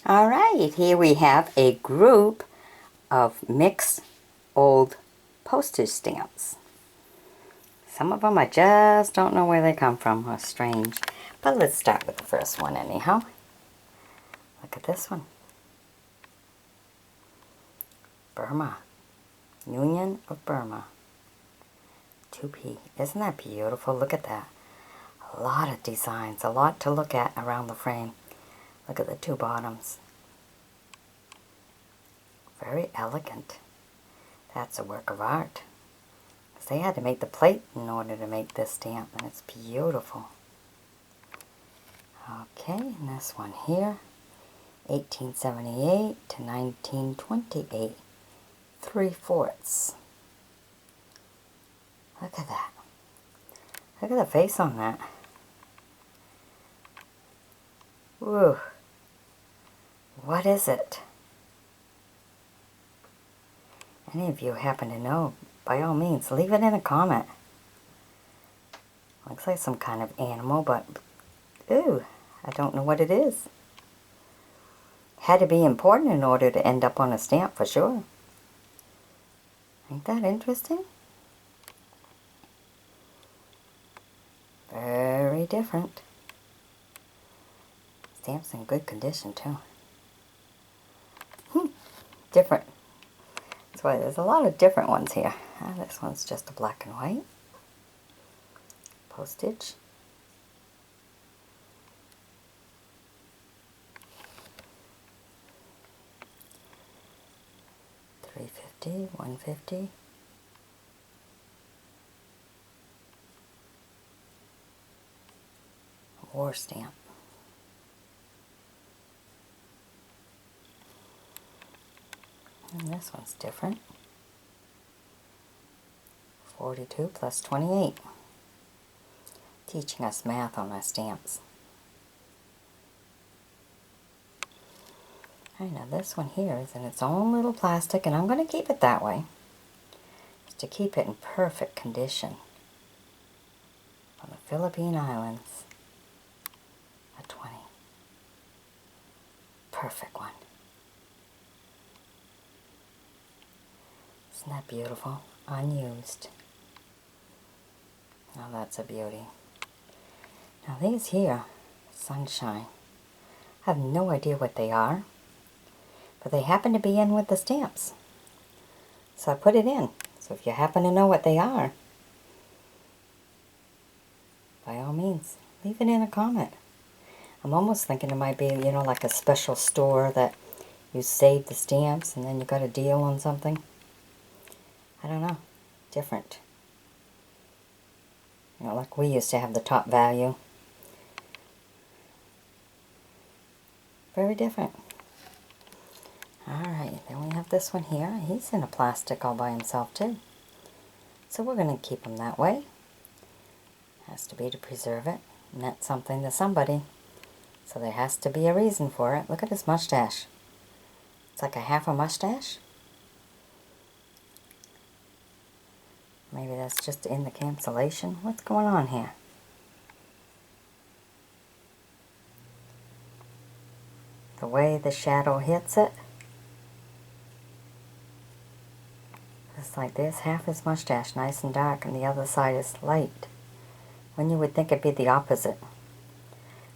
All right, here we have a group of mixed old postage stamps. Some of them I just don't know where they come from, or strange. But let's start with the first one anyhow. Look at this one. Burma. Union of Burma. 2p. Isn't that beautiful? Look at that. A lot of designs, a lot to look at around the frame. Look at the two bottoms. Very elegant. That's a work of art. They had to make the plate in order to make this stamp, and it's beautiful. Okay, and this one here, 1878 to 1928, 3/4. Look at that. Look at the face on that. Woo. What is it? Any of you happen to know, by all means, leave it in a comment. Looks like some kind of animal, but ooh, I don't know what it is. Had to be important in order to end up on a stamp for sure. Ain't that interesting? Very different. Stamp's in good condition too. Different. That's why there's a lot of different ones here. This one's just a black and white. Postage. $3.50, $1.50. War stamp. And this one's different. 42 plus 28. Teaching us math on our stamps. I know this one here is in its own little plastic, and I'm going to keep it that way. Just to keep it in perfect condition. On the Philippine Islands. A 20. Perfect one. Isn't that beautiful? Unused. Now that's a beauty. Now these here, Sunshine, I have no idea what they are, but they happen to be in with the stamps. So I put it in. So if you happen to know what they are, by all means, leave it in a comment. I'm almost thinking it might be, you know, like a special store that you save the stamps and then you got a deal on something. I don't know. Different. You know, like we used to have the top value. Very different. Alright, then we have this one here. He's in a plastic all by himself too. So we're going to keep him that way. Has to be to preserve it. Meant something to somebody. So there has to be a reason for it. Look at his mustache. It's like a half a mustache. Maybe that's just in the cancellation. What's going on here? The way the shadow hits it. It's like there's half his mustache nice and dark and the other side is light. When you would think it'd be the opposite.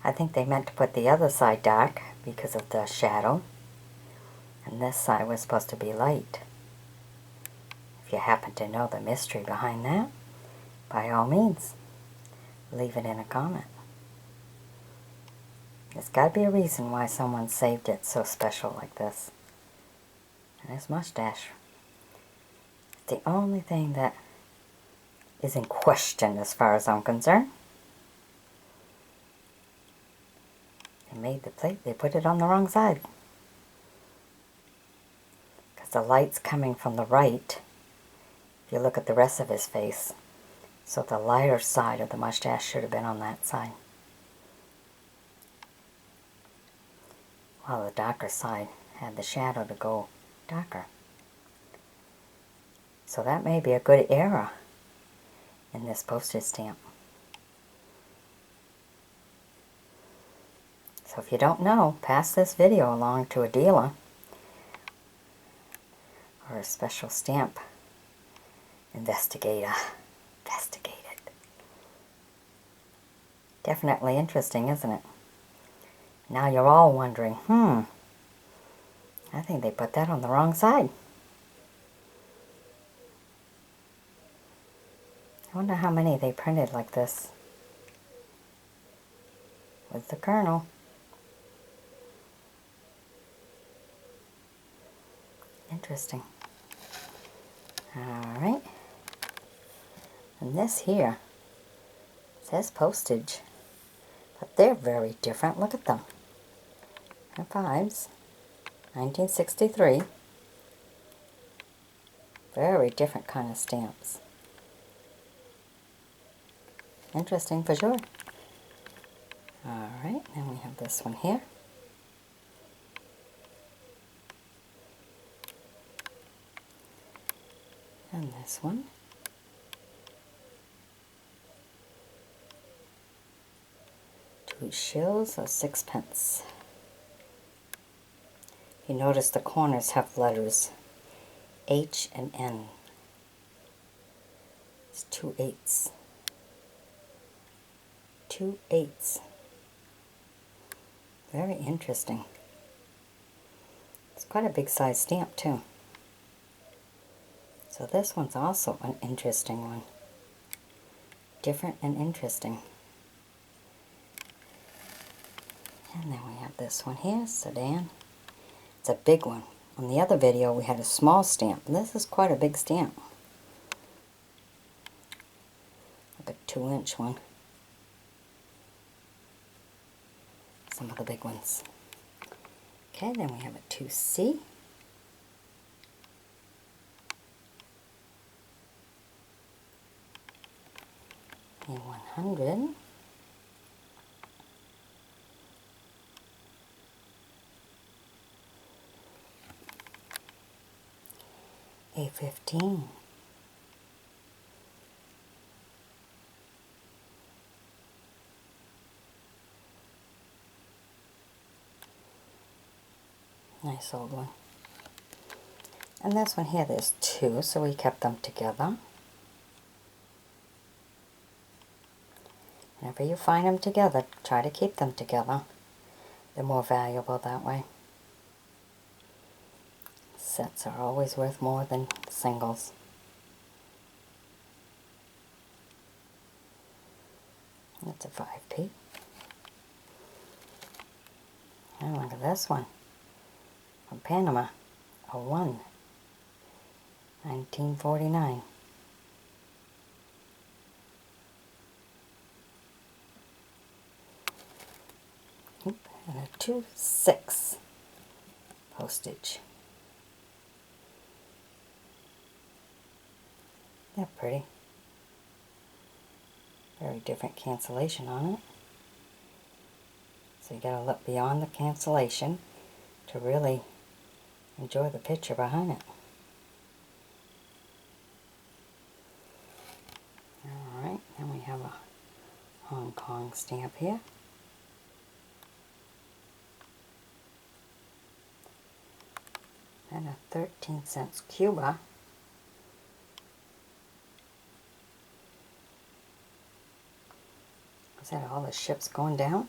I think they meant to put the other side dark because of the shadow. And this side was supposed to be light. If you happen to know the mystery behind that, by all means, leave it in a comment. There's got to be a reason why someone saved it so special like this. And his mustache. It's the only thing that is in question as far as I'm concerned. They made the plate, they put it on the wrong side. Because the light's coming from the right. If you look at the rest of his face. So the lighter side of the mustache should have been on that side. While the darker side had the shadow to go darker. So that may be a good error in this postage stamp. So So if you don't know, pass this video along to a dealer or a special stamp investigator. Investigate it. Definitely interesting, isn't it? Now you're all wondering, I think they put that on the wrong side. I wonder how many they printed like this with the kernel. Interesting. Alright. And this here says Postage, but they're very different. Look at them. They're 5s. 1963. Very different kind of stamps. Interesting for sure. Alright, then we have this one here. And this one. Two shills or 6pence. You notice the corners have letters H and N. It's 2 8s. 2 8s. Very interesting. It's quite a big size stamp too. So this one's also an interesting one. Different and interesting. And then we have this one here, Sedan. It's a big one. On the other video we had a small stamp. This is quite a big stamp. Like a 2-inch one. Some of the big ones. Okay, then we have a 2C. A 100. A 15. Nice old one. And this one here, there's 2, so we kept them together. Whenever you find them together, try to keep them together. They're more valuable that way. Sets are always worth more than singles. That's a 5p. And look at this one. From Panama. A 1. 1949. And a 2-6. Postage. They're pretty. Very different cancellation on it. So you gotta look beyond the cancellation to really enjoy the picture behind it. Alright, then we have a Hong Kong stamp here. And a 13 cents Cuba. Is that all the ships going down?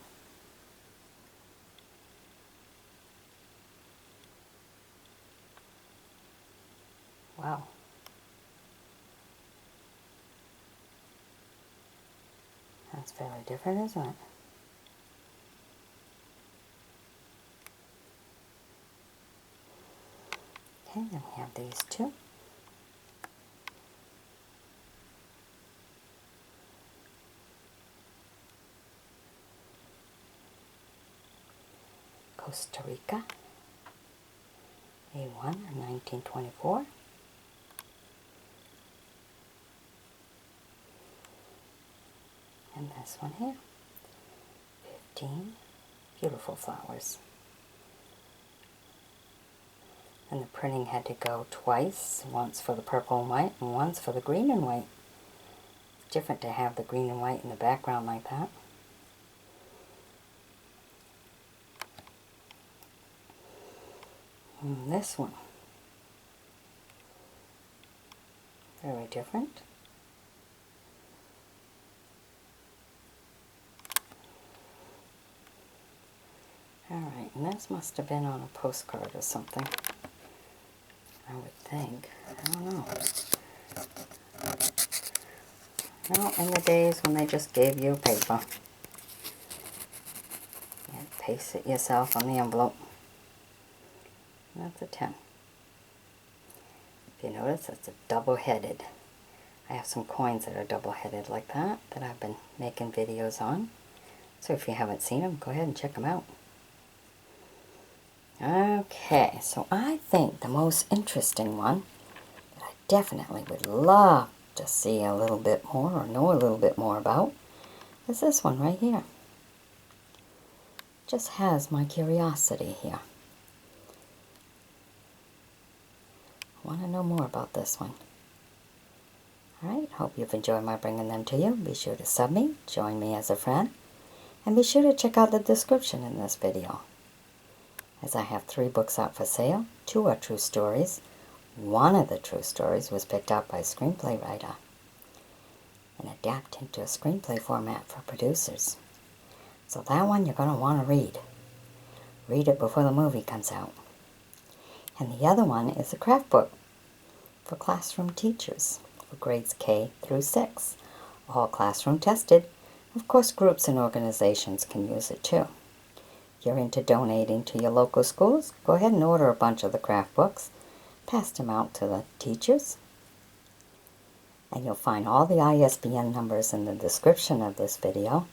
Wow. That's fairly different, isn't it? Okay, then we have these 2. Costa Rica. A1 in 1924. And this one here. 15. Beautiful flowers. And the printing had to go twice, once for the purple and white and once for the green and white. It's different to have the green and white in the background like that. And this one. Very different. Alright, and this must have been on a postcard or something. I would think. I don't know. No, in the days when they just gave you paper. And paste it yourself on the envelope. That's a 10. If you notice, it's a double-headed. I have some coins that are double-headed like that I've been making videos on. So if you haven't seen them, go ahead and check them out. Okay, so I think the most interesting one that I definitely would love to see a little bit more or know a little bit more about is this one right here. Just has my curiosity here. I want to know more about this one. Alright, hope you've enjoyed my bringing them to you. Be sure to sub me, join me as a friend, and be sure to check out the description in this video, as I have 3 books out for sale. 2 are true stories. One of the true stories was picked up by a screenplay writer and adapted into a screenplay format for producers. So that one you're going to want to read. Read it before the movie comes out. And the other one is a craft book for classroom teachers for grades K through 6. All classroom tested. Of course, groups and organizations can use it too. If you're into donating to your local schools, go ahead and order a bunch of the craft books. Pass them out to the teachers. And you'll find all the ISBN numbers in the description of this video.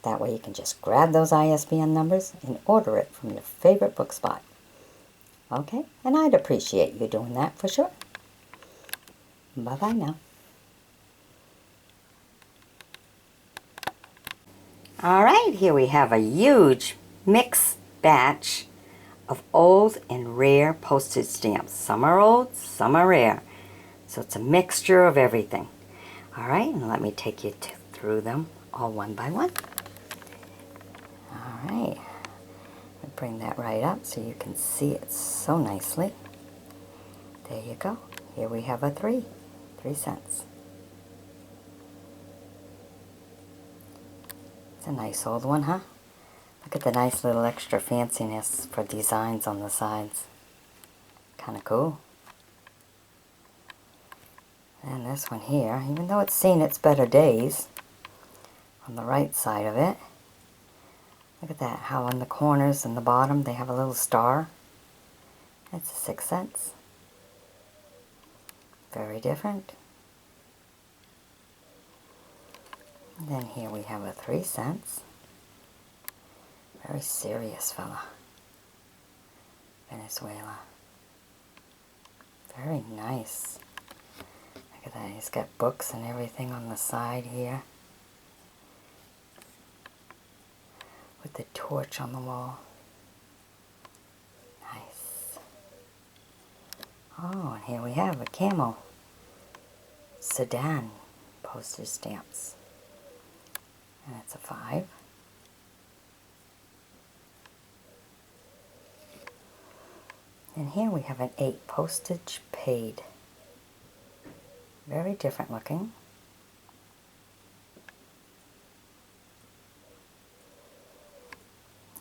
That way you can just grab those ISBN numbers and order it from your favorite book spot. Okay? And I'd appreciate you doing that for sure. Bye-bye now. Alright, here we have a huge mixed batch of old and rare postage stamps. Some are old, some are rare. So it's a mixture of everything. Alright, and let me take you through them all one by one. Alright, bring that right up so you can see it so nicely. There you go. Here we have a 3 cents. It's a nice old one, huh? Look at the nice little extra fanciness for designs on the sides. Kind of cool. And this one here, even though it's seen its better days, on the right side of it, look at that, how on the corners and the bottom they have a little star. That's a 6 cents. Very different. And then here we have a 3 cents. Very serious fella. Venezuela. Very nice. Look at that, he's got books and everything on the side here. With the torch on the wall. Nice. Oh, and here we have a camel sedan postage stamps. And it's a 5. And here we have an 8 postage paid. Very different looking.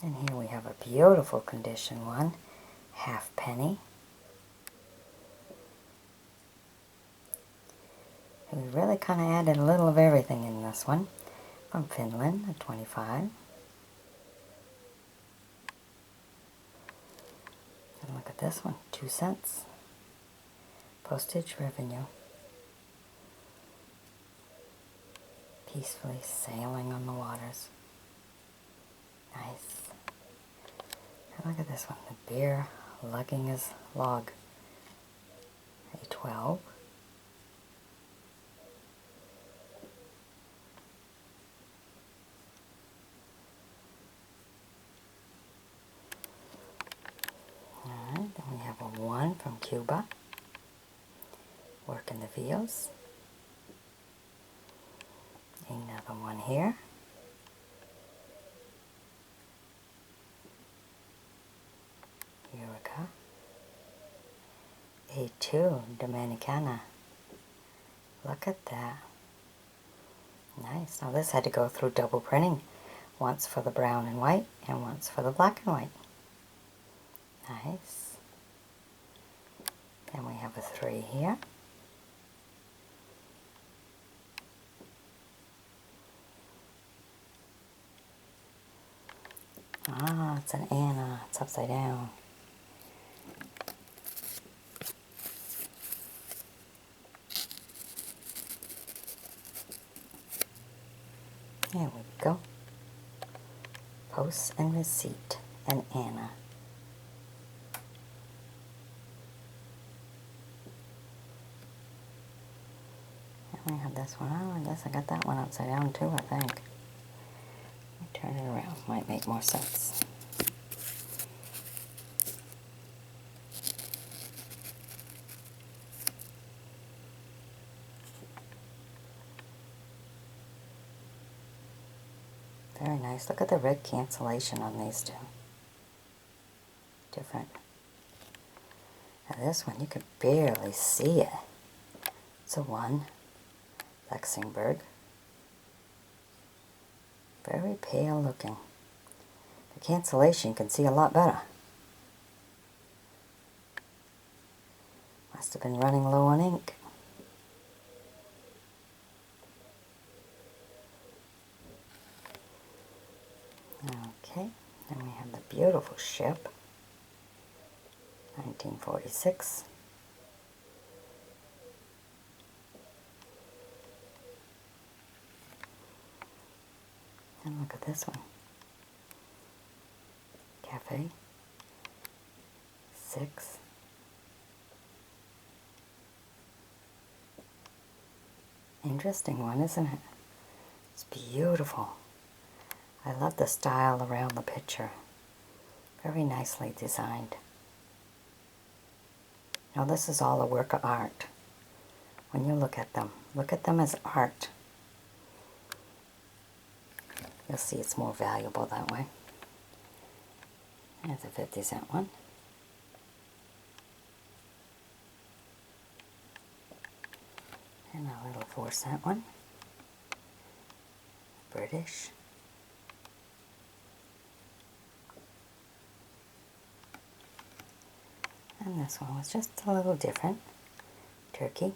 And here we have a beautiful condition one, halfpenny. We really kind of added a little of everything in this one. From Finland, a 25. And look at this one, 2 cents. Postage revenue. Peacefully sailing on the waters. Nice. And look at this one, the bear lugging his log. A 12. Alright, then we have a 1 from Cuba. Working the fields. Another one here. Eureka. Day 2, Dominicana. Look at that. Nice. Now this had to go through double printing. Once for the brown and white, and once for the black and white. Nice. Then we have a 3 here. Ah, it's an Anna. It's upside down. There we go. Post and receipt, and Anna. And we have this one. Oh, I guess I got that one upside down too, I think. Let me turn it around. Might make more sense. Very nice. Look at the red cancellation on these two. Different. Now this one, you could barely see it. It's a 1. Lexingburg. Very pale looking. The cancellation you can see a lot better. Must have been running low on ink. Okay, then we have the beautiful ship, 1946. And look at this one. Cafe, 6. Interesting one, isn't it? It's beautiful. I love the style around the picture. Very nicely designed. Now this is all a work of art. When you look at them as art. You'll see it's more valuable that way. There's a 50-cent one. And a little 4-cent one. British. And this one was just a little different. Turkey.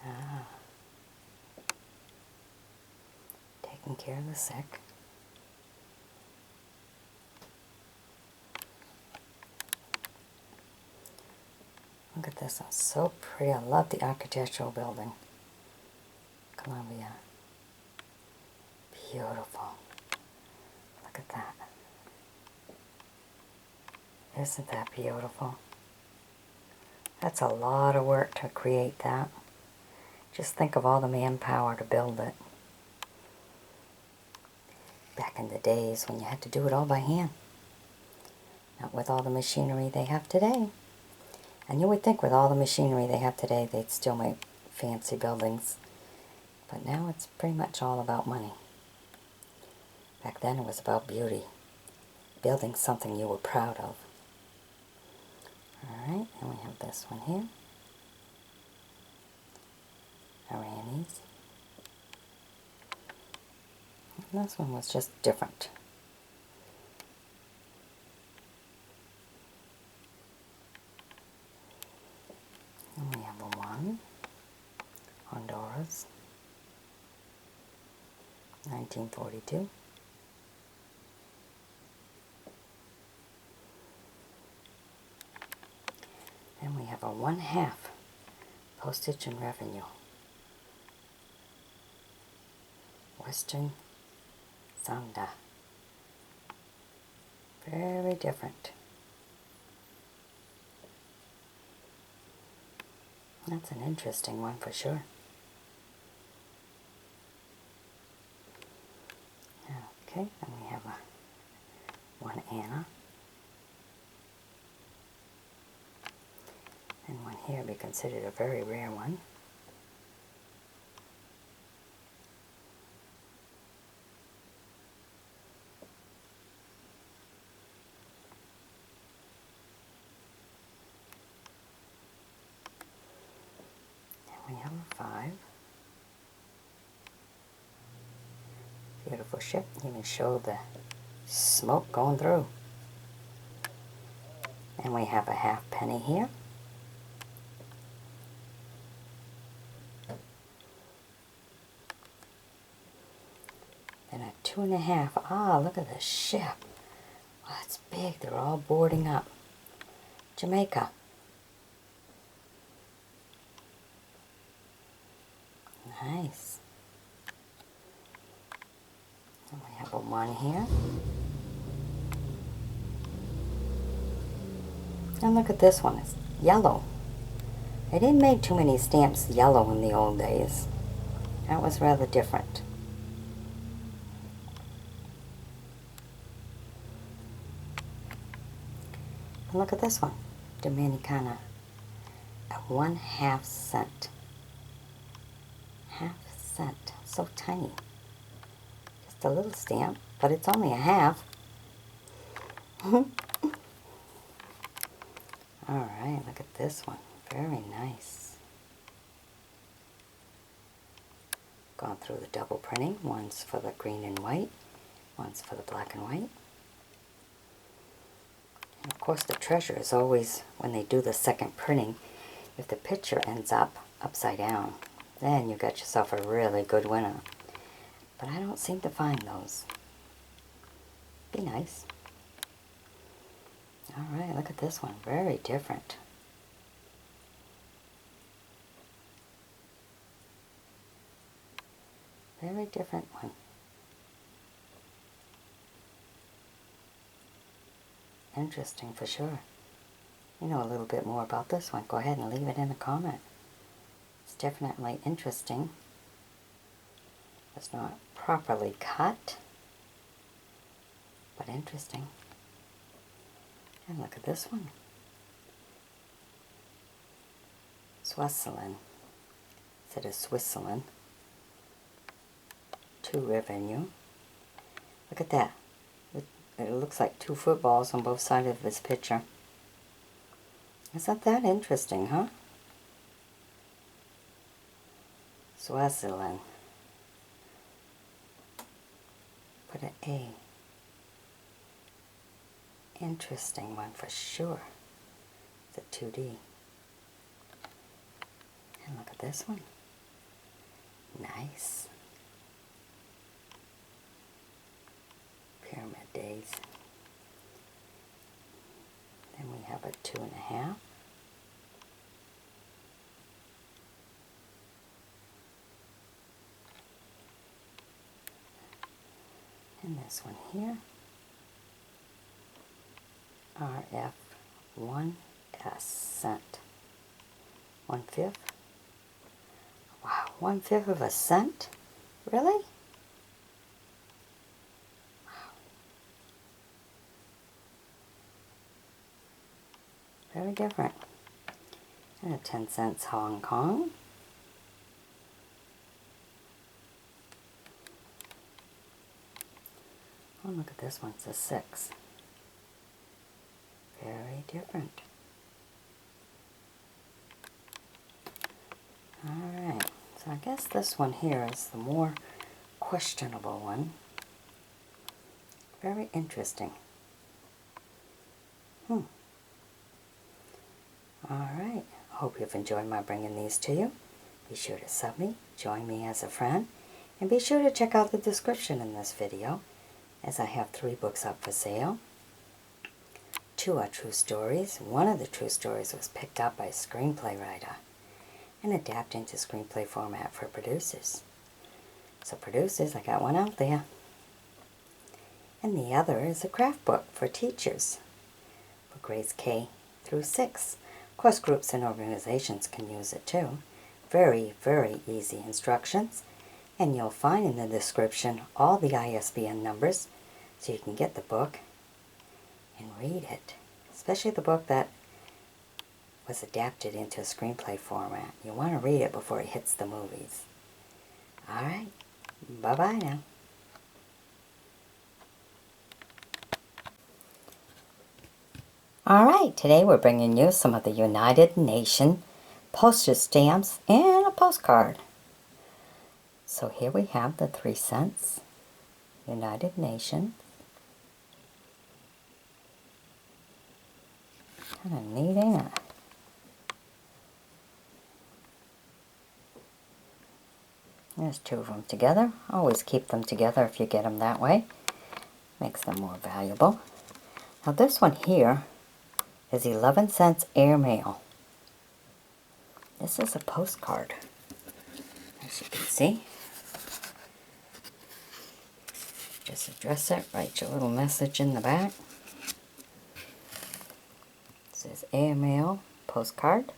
Ah. Taking care of the sick. Look at this one. So pretty. I love the architectural building. Columbia. Beautiful. Look at that. Isn't that beautiful? That's a lot of work to create that. Just think of all the manpower to build it. Back in the days when you had to do it all by hand. Not with all the machinery they have today. And you would think with all the machinery they have today, they'd still make fancy buildings. But now it's pretty much all about money. Back then it was about beauty. Building something you were proud of. Alright, and we have this one here. Irani's. And this one was just different. And we have a 1. Honduras. 1942. Then we have a 1/2 postage and revenue. Western Sanda. Very different. That's an interesting one for sure. Okay, then we have a 1 Anna. And one here be considered a very rare one. Beautiful ship. You can show the smoke going through. And we have a halfpenny here. Then a 2.5. Ah, look at the ship. Oh, it's big. They're all boarding up. Jamaica. Nice. And we have a 1 here. And look at this one. It's yellow. They didn't make too many stamps yellow in the old days. That was rather different. And look at this one. Dominicana. A 1/2 cent. Half cent. So tiny. Just a little stamp, but it's only a half. Alright, look at this one. Very nice. Gone through the double printing. One's for the green and white. One's for the black and white. And of course the treasure is always, when they do the second printing, if the picture ends up upside down, then you got yourself a really good winner. But I don't seem to find those. Be nice. Alright, look at this one. Very different. Very different one. Interesting for sure. You know a little bit more about this one. Go ahead and leave it in a comment. It's definitely interesting. It's not properly cut, but interesting. And look at this one. Switzerland instead of Switzerland. 2 revenue. Look at that. It looks like 2 footballs on both sides of this picture. Isn't that interesting, huh? Swaziland. Put an A. Interesting one for sure. It's a 2D. And look at this one. Nice. Pyramid days. Then we have a 2.5. And this one here. RF 1S cent. 1/5. Wow, 1/5 of a cent? Really? Wow. Very different. And a 10 cents Hong Kong. Oh, look at this one. It's a 6. Very different. Alright, so I guess this one here is the more questionable one. Very interesting. Alright, hope you've enjoyed my bringing these to you. Be sure to sub me, join me as a friend, and be sure to check out the description in this video, as I have 3 books up for sale. 2 are true stories. One of the true stories was picked up by a screenplay writer and adapted into screenplay format for producers. So producers, I got one out there. And the other is a craft book for teachers for grades K through 6. Of course, groups and organizations can use it too. Very, very easy instructions. And you'll find in the description all the ISBN numbers so you can get the book and read it. Especially the book that was adapted into a screenplay format. You want to read it before it hits the movies. Alright, bye-bye now. Alright, today we're bringing you some of the United Nations postage stamps and a postcard. So here we have the 3 cents, United Nations. Kind of neat, ain't it? There's two of them together. Always keep them together if you get them that way. Makes them more valuable. Now this one here is 11 cents airmail. This is a postcard, as you can see. Just address it, write your little message in the back. It says airmail postcard.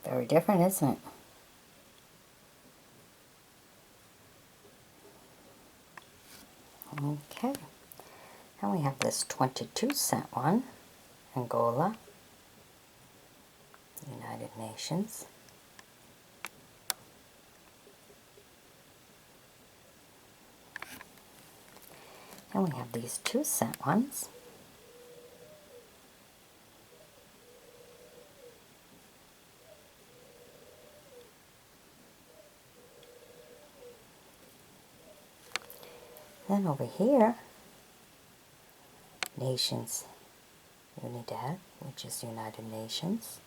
Very different, isn't it? Okay. And we have this 22-cent one, Angola, United Nations. And we have these 2-cent ones. Then over here, Nations Unidad, which is United Nations.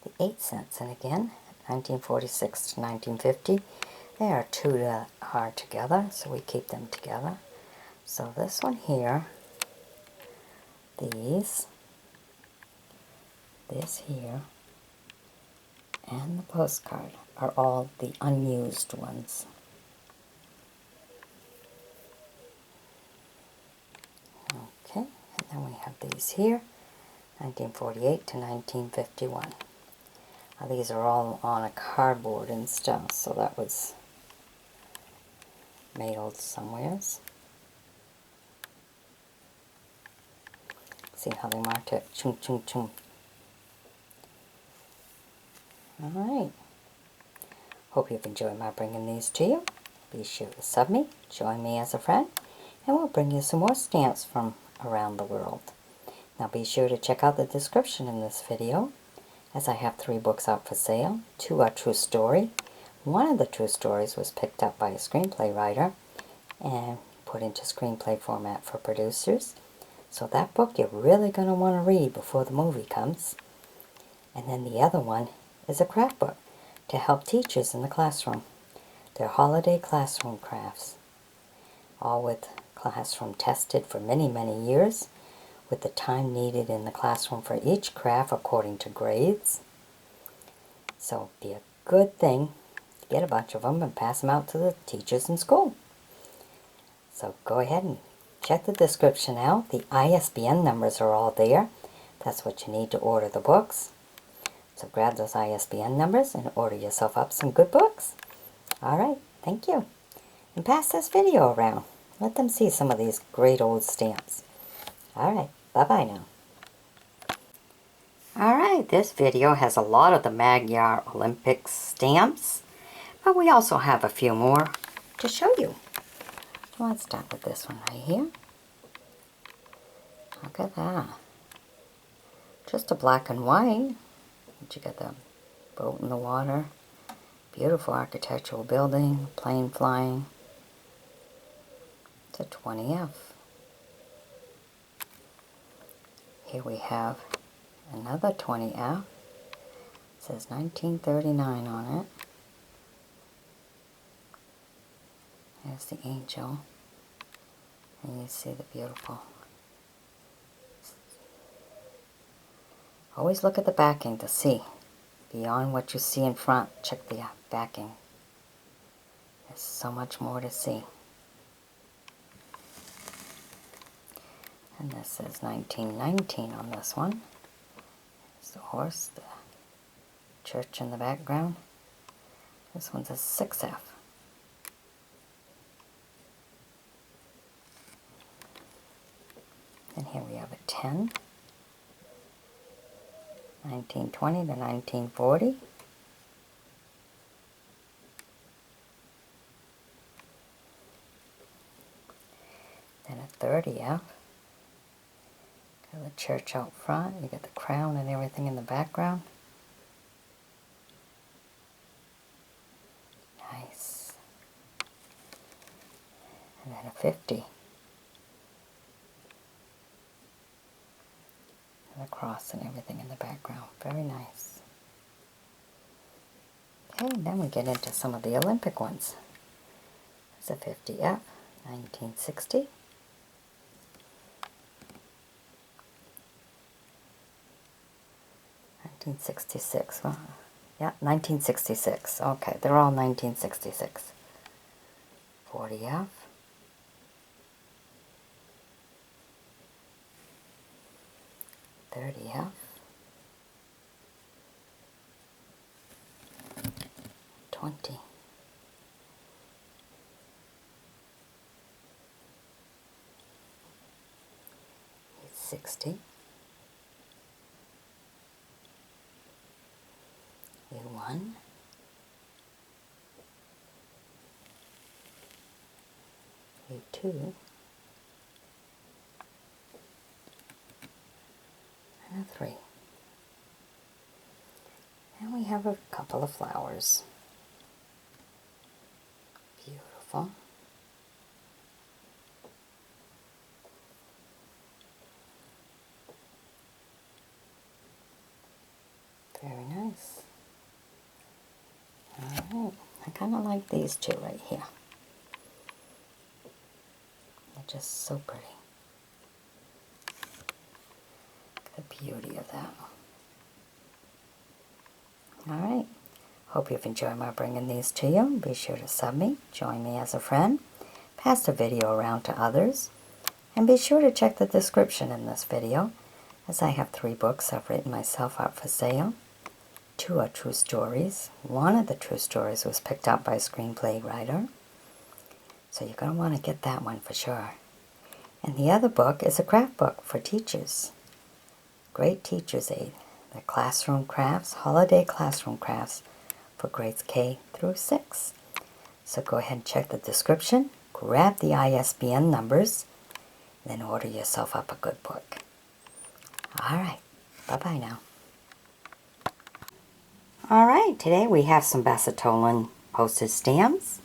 The 8 cents, and again, 1946 to 1950. There are two that are together, so we keep them together. So this one here, these, this here, and the postcard are all the unused ones. Okay, and then we have these here, 1948 to 1951. Now these are all on a cardboard and stuff, so that was mailed somewheres. See how they marked it? Chung, chung, chung. Alright. Hope you've enjoyed my bringing these to you. Be sure to sub me, join me as a friend, and we'll bring you some more stamps from around the world. Now be sure to check out the description in this video, as I have 3 books out for sale. 2 are true story. One of the true stories was picked up by a screenplay writer and put into screenplay format for producers. So that book you're really going to want to read before the movie comes. And then the other one is a craft book to help teachers in the classroom. They're holiday classroom crafts, all with classroom tested for many, many years, with the time needed in the classroom for each craft according to grades. So it'd be a good thing to get a bunch of them and pass them out to the teachers in school. So go ahead and check the description out. The ISBN numbers are all there. That's what you need to order the books. So grab those ISBN numbers and order yourself up some good books. Alright, thank you. And pass this video around. Let them see some of these great old stamps. Alright, bye-bye now. Alright, this video has a lot of the Magyar Olympics stamps, but we also have a few more to show you. So let's start with this one right here. Look at that. Just a black and white. But you got the boat in the water. Beautiful architectural building, plane flying. It's a 20F. Here we have another 20F. It says 1939 on it. There's the angel. And you see the beautiful. Always look at the backing to see. Beyond what you see in front, check the backing. There's so much more to see. And this says 1919 on this one. There's the horse, the church in the background. This one's a 6F. And here we have a 10. 1920 to 1940. Then a 30F. Got the church out front. You get the crown and everything in the background. Nice. And then a 50. And the cross and everything in the background. Very nice. Okay, then we get into some of the Olympic ones. There's a 50F, 1960. '66. Well, yeah, 1966. Okay, they're all 1966. 40F. 30F. 20. 60. A1. A2. And a 3. And we have a couple of flowers. Beautiful. Very nice. Alright, I kind of like these two right here. They're just so pretty. The beauty of that. Alright, hope you've enjoyed my bringing these to you. Be sure to sub me, join me as a friend, pass the video around to others, and be sure to check the description in this video, as I have 3 books I've written myself up for sale. 2 are true stories. One of the true stories was picked up by a screenplay writer, so you're going to want to get that one for sure. And the other book is a craft book for teachers. Great teacher's aid. They're classroom crafts, holiday classroom crafts for grades K through 6. So go ahead and check the description, grab the ISBN numbers, then order yourself up a good book. Alright, bye-bye now. Alright, today we have some Bacetolan postage stamps.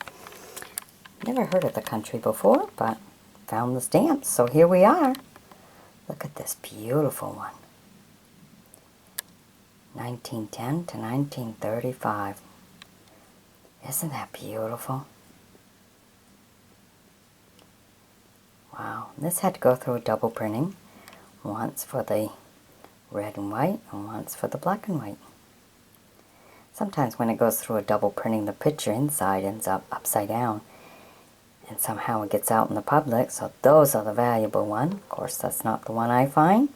Never heard of the country before, but found the stamps, so here we are. Look at this beautiful one. 1910 to 1935. Isn't that beautiful? Wow, this had to go through a double printing. Once for the red and white, and once for the black and white. Sometimes when it goes through a double printing, the picture inside ends up upside down. And somehow it gets out in the public, so those are the valuable one. Of course, that's not the one I find.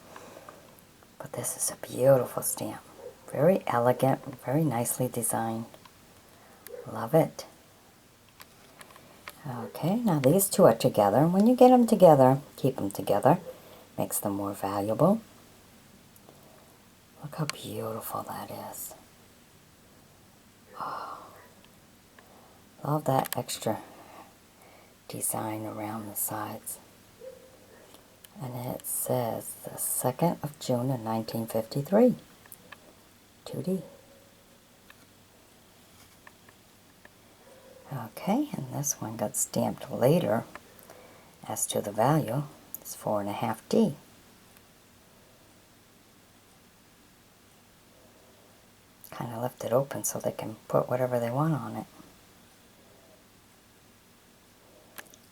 But this is a beautiful stamp. Very elegant, very nicely designed. Love it. Okay, now these two are together. When you get them together, keep them together. Makes them more valuable. Look how beautiful that is. Oh, love that extra design around the sides. And it says the 2nd of June of 1953. 2D. Okay, and this one got stamped later. As to the value, it's 4.5D. Kind of left it open so they can put whatever they want on it,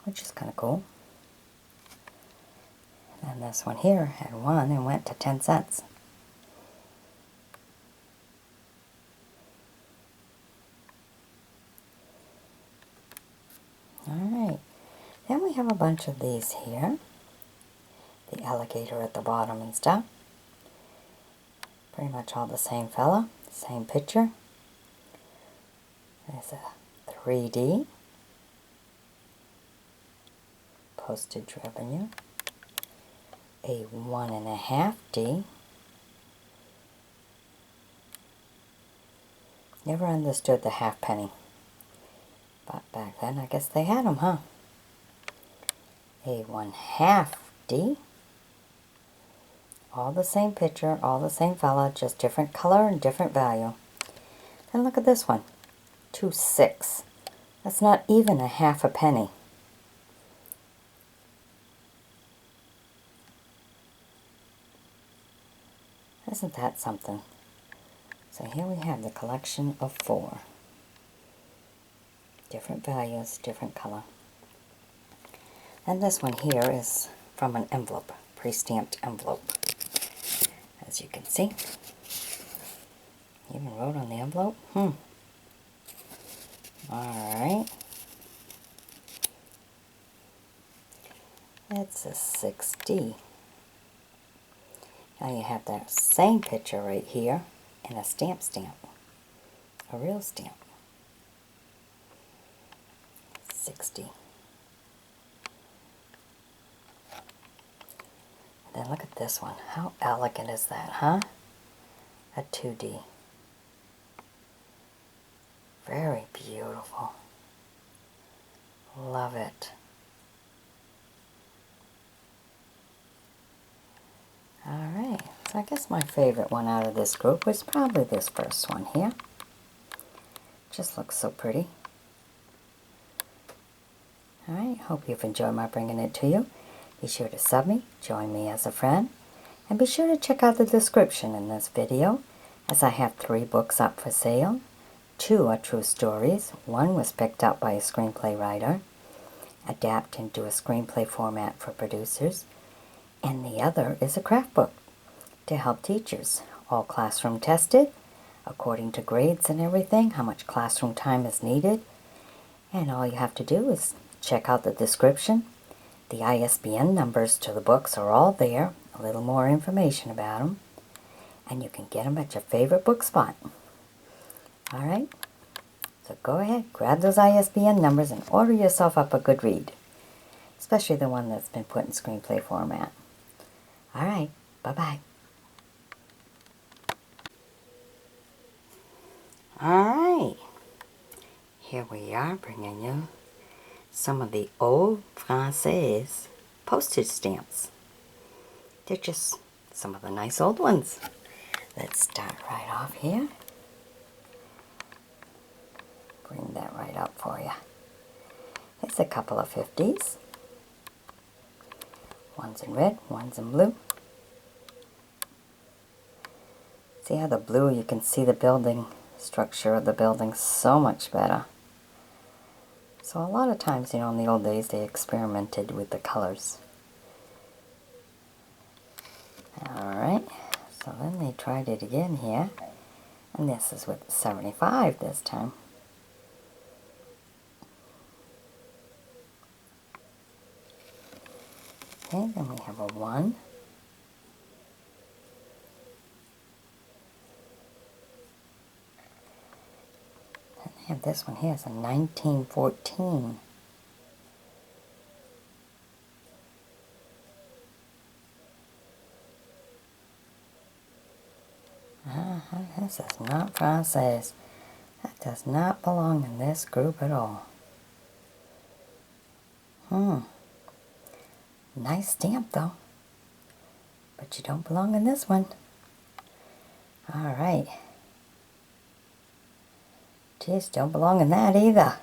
which is kind of cool. And this one here had 1 and went to 10 cents. Alright, then we have a bunch of these here. The alligator at the bottom and stuff. Pretty much all the same fella, same picture. There's a 3D. Postage revenue. A 1.5D. Never understood the halfpenny. But back then, I guess they had them, huh? A 1/2D. All the same picture, all the same fella, just different color and different value. Then look at this one. 2.6. That's not even a half a penny. Isn't that something? So here we have the collection of 4. Different values, different color. And this one here is from an envelope, pre-stamped envelope. As you can see. Even wrote on the envelope. Alright. It's a 6D. Now you have that same picture right here and a stamp. A real stamp. 60. And then look at this one. How elegant is that, huh? A 2D. Very beautiful. Love it. Alright, so I guess my favorite one out of this group was probably this first one here. Just looks so pretty. Alright, hope you've enjoyed my bringing it to you. Be sure to sub me, join me as a friend, and be sure to check out the description in this video, as I have 3 books up for sale. 2 are true stories. 1 was picked up by a screenplay writer, adapted into a screenplay format for producers, and the other is a craft book to help teachers, all classroom tested, according to grades and everything, how much classroom time is needed. And all you have to do is check out the description. The ISBN numbers to the books are all there, a little more information about them, and you can get them at your favorite book spot. Alright, so go ahead, grab those ISBN numbers and order yourself up a good read, especially the one that's been put in screenplay format. Alright, bye-bye. Alright, here we are bringing you some of the old Française postage stamps. They're just some of the nice old ones. Let's start right off here. Bring that right up for you. There's a couple of 50s. One's in red, one's in blue. See how the blue, you can see the building structure of the building so much better. So a lot of times, you know, in the old days, they experimented with the colors. Alright, so then they tried it again here. And this is with 75 this time. Okay, then we have a 1. And I have this one here, it's a 1914. This is not Française. That does not belong in this group at all. Nice stamp though. But you don't belong in this one. Alright. Geez, don't belong in that either.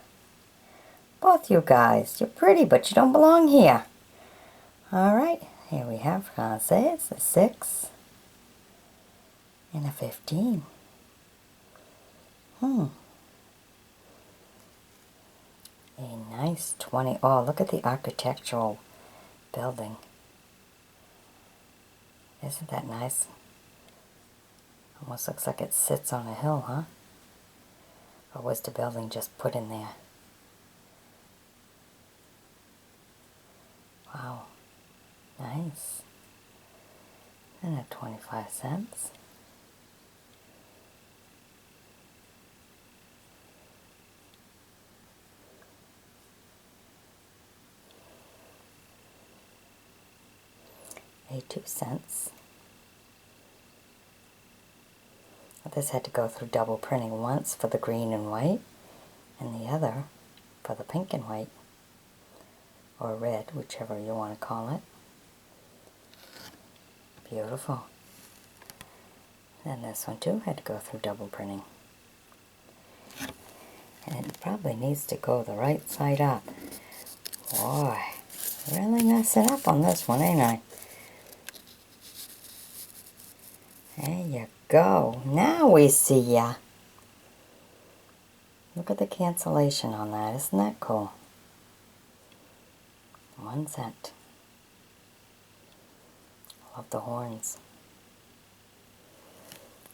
Both you guys. You're pretty, but you don't belong here. Alright, here we have Française, a 6. And a 15. A nice 20. Oh, look at the architectural building. Isn't that nice? Almost looks like it sits on a hill, huh? Or was the building just put in there? Wow. Nice. And at 25 cents. A 2 cents. This had to go through double printing, once for the green and white, and the other for the pink and white, or red, whichever you want to call it. Beautiful. And this one too had to go through double printing. And it probably needs to go the right side up. Boy, really messing up on this one, ain't I? There you go. Now we see ya. Look at the cancellation on that. Isn't that cool? 1 cent. Love the horns.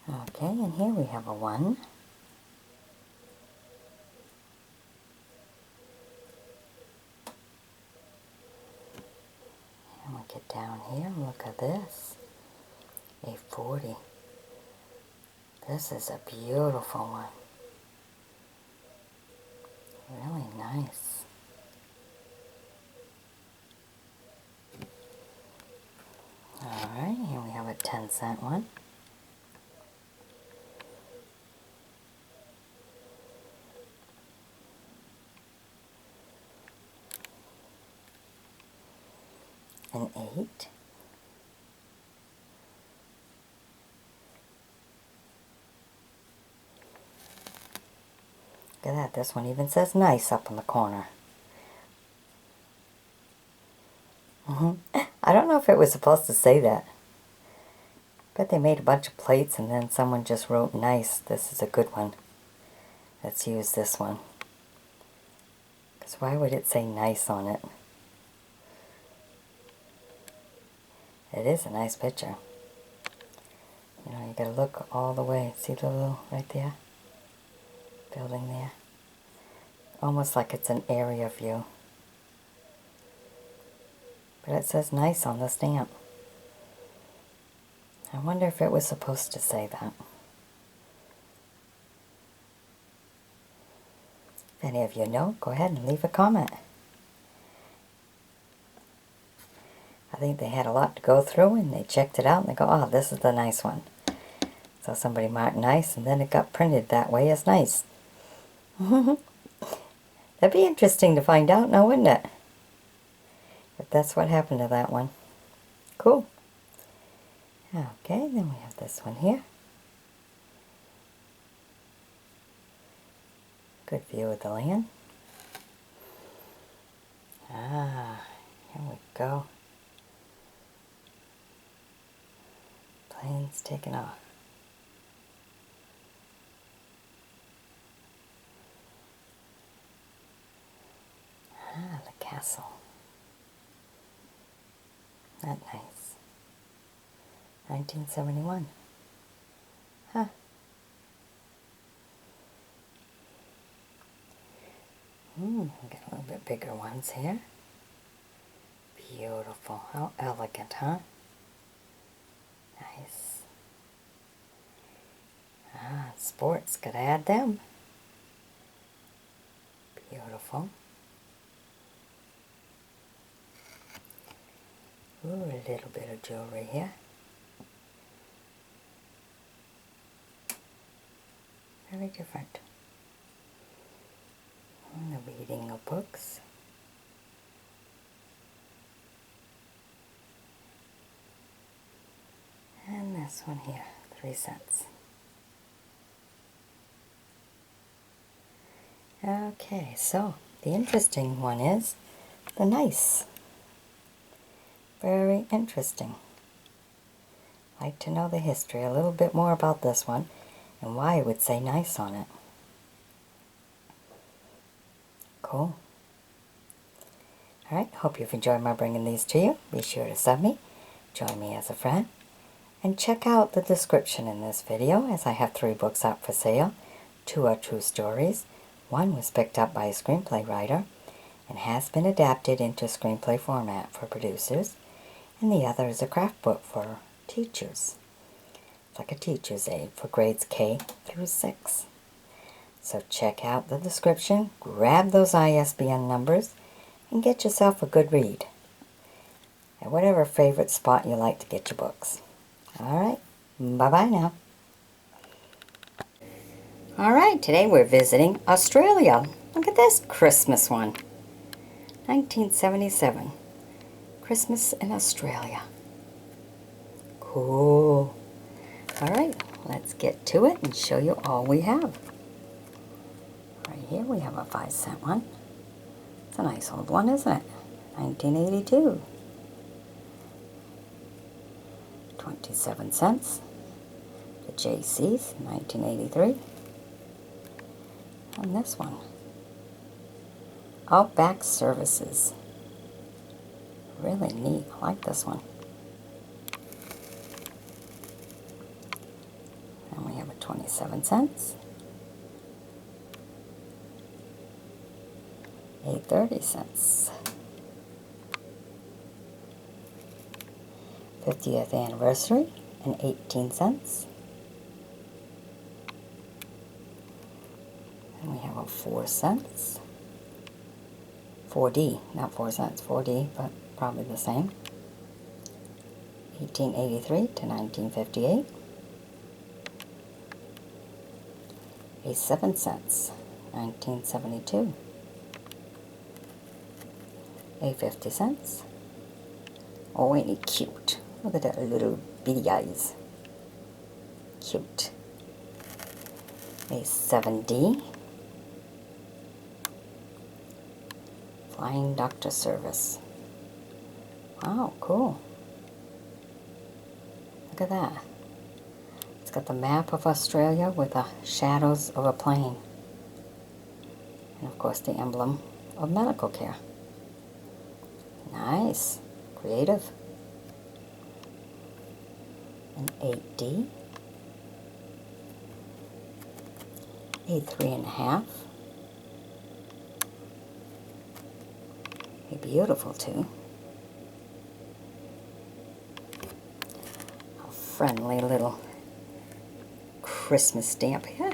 Okay, and here we have a 1. And we get down here, look at this. A 40. This is a beautiful one. Really nice. Alright, here we have a 10-cent one. An 8. Look at that, this one even says nice up in the corner. I don't know if it was supposed to say that. Bet they made a bunch of plates and then someone just wrote nice. This is a good one. Let's use this one. Because why would it say nice on it? It is a nice picture. You know, you gotta look all the way. See the little, right there? Building there. Almost like it's an area view. But it says nice on the stamp. I wonder if it was supposed to say that. If any of you know, go ahead and leave a comment. I think they had a lot to go through and they checked it out and they go, oh, this is the nice one. So somebody marked nice and then it got printed that way as nice. That'd be interesting to find out now, wouldn't it? If that's what happened to that one. Cool. Okay, then we have this one here. Good view of the land. Ah, here we go. Plane's taking off. Ah, the castle. That nice. 1971. Huh. We got a little bit bigger ones here. Beautiful. How elegant, huh? Nice. Ah, sports. Gotta add them. Beautiful. Ooh, a little bit of jewelry here. Very different. And the reading of books. And this one here, 3 cents. Okay, so the interesting one is the nice. Very interesting. I'd like to know the history, a little bit more about this one and why it would say nice on it. Cool. Alright, hope you've enjoyed my bringing these to you. Be sure to sub me, join me as a friend, and check out the description in this video as I have 3 books out for sale. 2 are true stories. 1 was picked up by a screenplay writer and has been adapted into screenplay format for producers, and the other is a craft book for teachers. It's like a teacher's aid for grades K through 6. So check out the description, grab those ISBN numbers, and get yourself a good read at whatever favorite spot you like to get your books. Alright, bye-bye now. Alright, today we're visiting Australia. Look at this Christmas one. 1977. Christmas in Australia. Cool. Alright, let's get to it and show you all we have. Right here we have a 5-cent one. It's a nice old one, isn't it? 1982. 27 cents. The JC's, 1983. And this one. Outback Services. Really neat. I like this one. And we have a 27 cents. A 30 cents. 50th anniversary and 18 cents. And we have a 4 cents. 4D, not 4 cents, 4D, but probably the same. 1883 to 1958. A 7 cents, 1972. A 50 cents. Oh, ain't he cute? Look at that little bitty eyes. Cute. A 7D. Flying Doctor Service. Wow, cool. Look at that. It's got the map of Australia with the shadows of a plane. And of course the emblem of medical care. Nice. Creative. An 8D. A 3.5. A beautiful 2. A friendly little Christmas stamp here.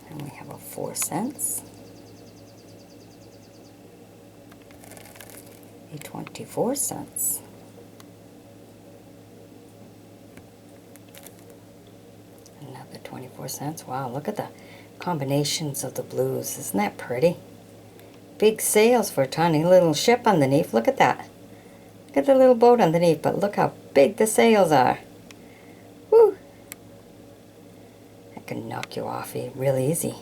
And we have a 4 cents. A 24 cents. Another 24 cents. Wow, look at the combinations of the blues. Isn't that pretty? Big sails for a tiny little ship underneath. Look at that. Look at the little boat underneath, but look how big the sails are. Woo! That can knock you off real easy.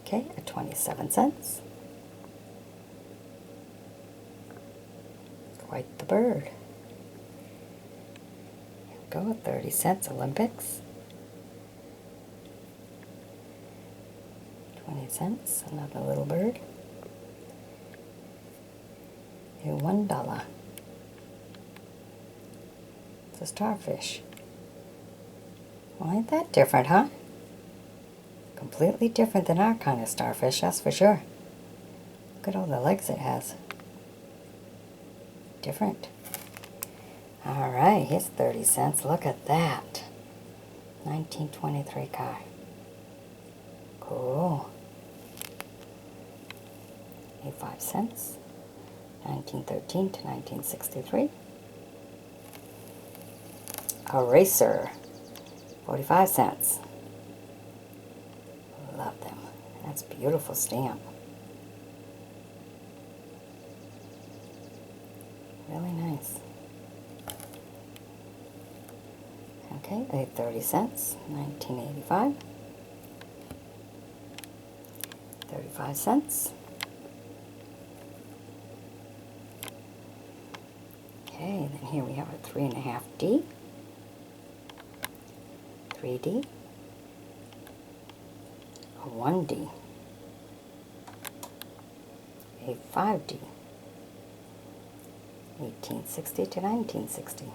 Okay, a 27 cents. Quite the bird. Here we go, 30 cents, Olympics. 20 cents, another little bird. A $1. It's a starfish. Well, ain't that different, huh? Completely different than our kind of starfish, that's for sure. Look at all the legs it has. Different. Alright, here's 30 cents. Look at that. 1923 car. Cool. A 5 cents. 1913 to 1963. A racer. 45 cents. Love them. That's a beautiful stamp. Really nice. Okay, a 30 cents, 1985. 35 cents. Okay, then here we have a 3.5D. 3D. A 1D. A 5D. 1860 to 1960.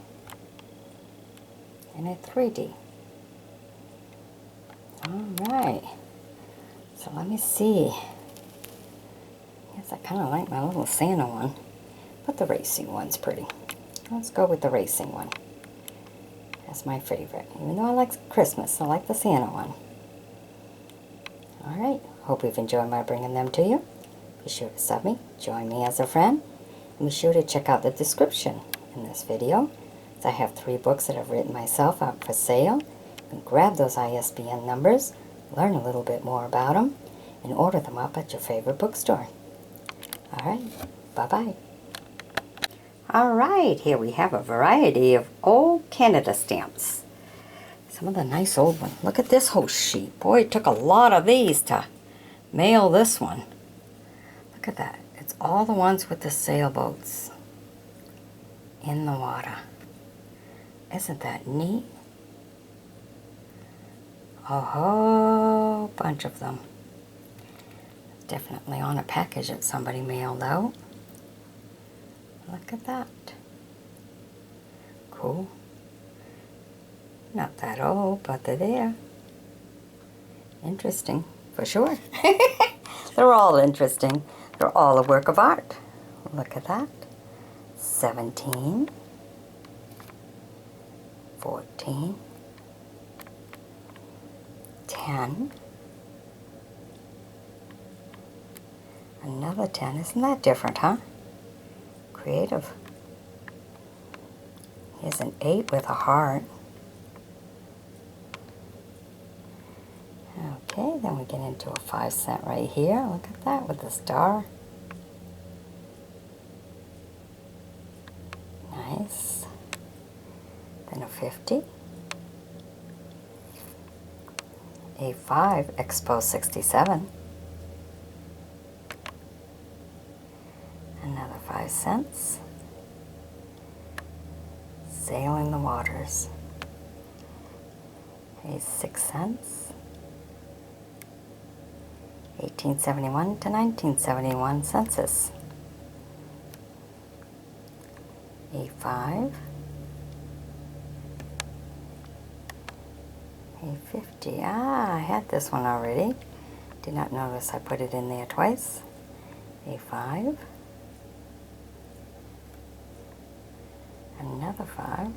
And a 3D. Alright. So let me see. Yes, I kind of like my little Santa one. But the racing one's pretty. Let's go with the racing one. That's my favorite. Even though I like Christmas, I like the Santa one. Alright. Hope you've enjoyed my bringing them to you. Be sure to sub me. Join me as a friend. And be sure to check out the description in this video. I have 3 books that I've written myself out for sale. You can grab those ISBN numbers, learn a little bit more about them, and order them up at your favorite bookstore. Alright, bye-bye. Alright, here we have a variety of old Canada stamps. Some of the nice old ones. Look at this whole sheet. Boy, it took a lot of these to mail this one. Look at that. It's all the ones with the sailboats in the water. Isn't that neat? A whole bunch of them. Definitely on a package that somebody mailed out. Look at that. Cool. Not that old, but they're there. Interesting, for sure. They're all interesting. They're all a work of art. Look at that. 17, 14, 10, another 10. Isn't that different, huh? Creative. Here's an 8 with a heart. Okay, then we get into a 5-cent right here. Look at that with the star. Nice. Then a 50. A 5, Expo 67. Another 5 cents. Sailing the waters. A 6 cents. 1871 to 1971 census. A 5. A 50. Ah, I had this one already. Did not notice I put it in there twice. A 5. Another 5.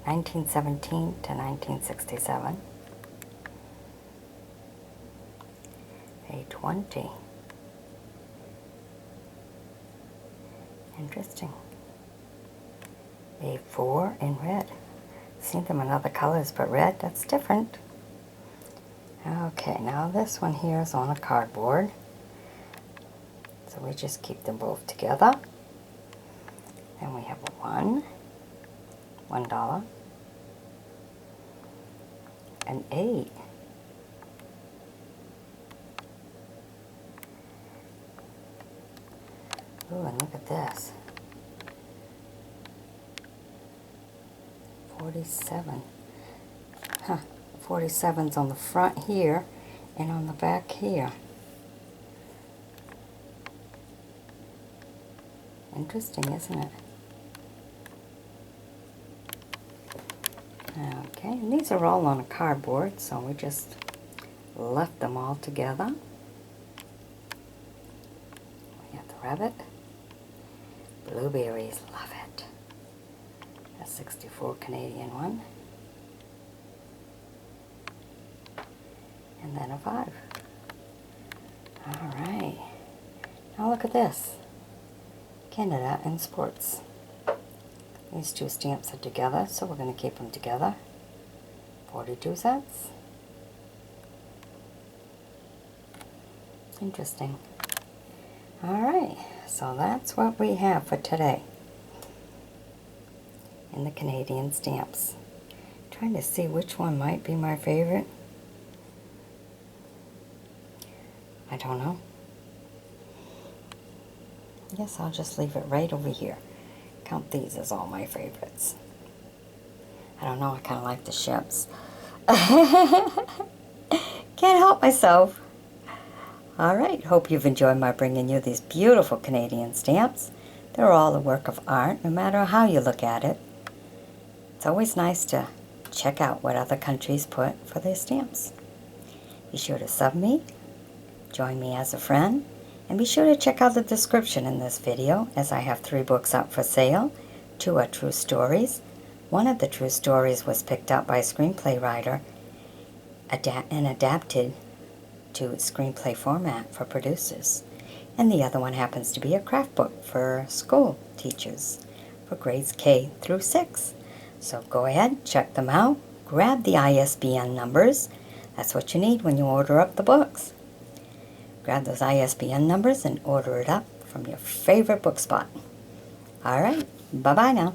1917 to 1967. A 20. Interesting. A 4 in red. Seen them in other colors, but red, that's different. Okay, now this one here is on a cardboard. So we just keep them both together. Then we have a $1, an 8, ooh, and look at this, 47. Huh, 47's on the front here and on the back here. Interesting, isn't it? Okay, and these are all on a cardboard, so we just left them all together. We have the rabbit. Blueberries, love it. A 64 Canadian one. And then a 5. Alright. Now look at this. Canada and sports. These two stamps are together, so we're going to keep them together. 42 cents. Interesting. Alright, so that's what we have for today in the Canadian stamps. Trying to see which one might be my favorite. I don't know. I guess I'll just leave it right over here. Count these as all my favorites. I don't know, I kind of like the ships. Can't help myself. Alright, hope you've enjoyed my bringing you these beautiful Canadian stamps. They're all a work of art, no matter how you look at it. It's always nice to check out what other countries put for their stamps. Be sure to sub me, join me as a friend, and be sure to check out the description in this video, as I have 3 books up for sale. 2 are true stories. One of the true stories was picked up by a screenplay writer and adapted to screenplay format for producers. And the other one happens to be a craft book for school teachers for grades K through 6. So go ahead, check them out, grab the ISBN numbers. That's what you need when you order up the books. Grab those ISBN numbers and order it up from your favorite book spot. All right, bye-bye now.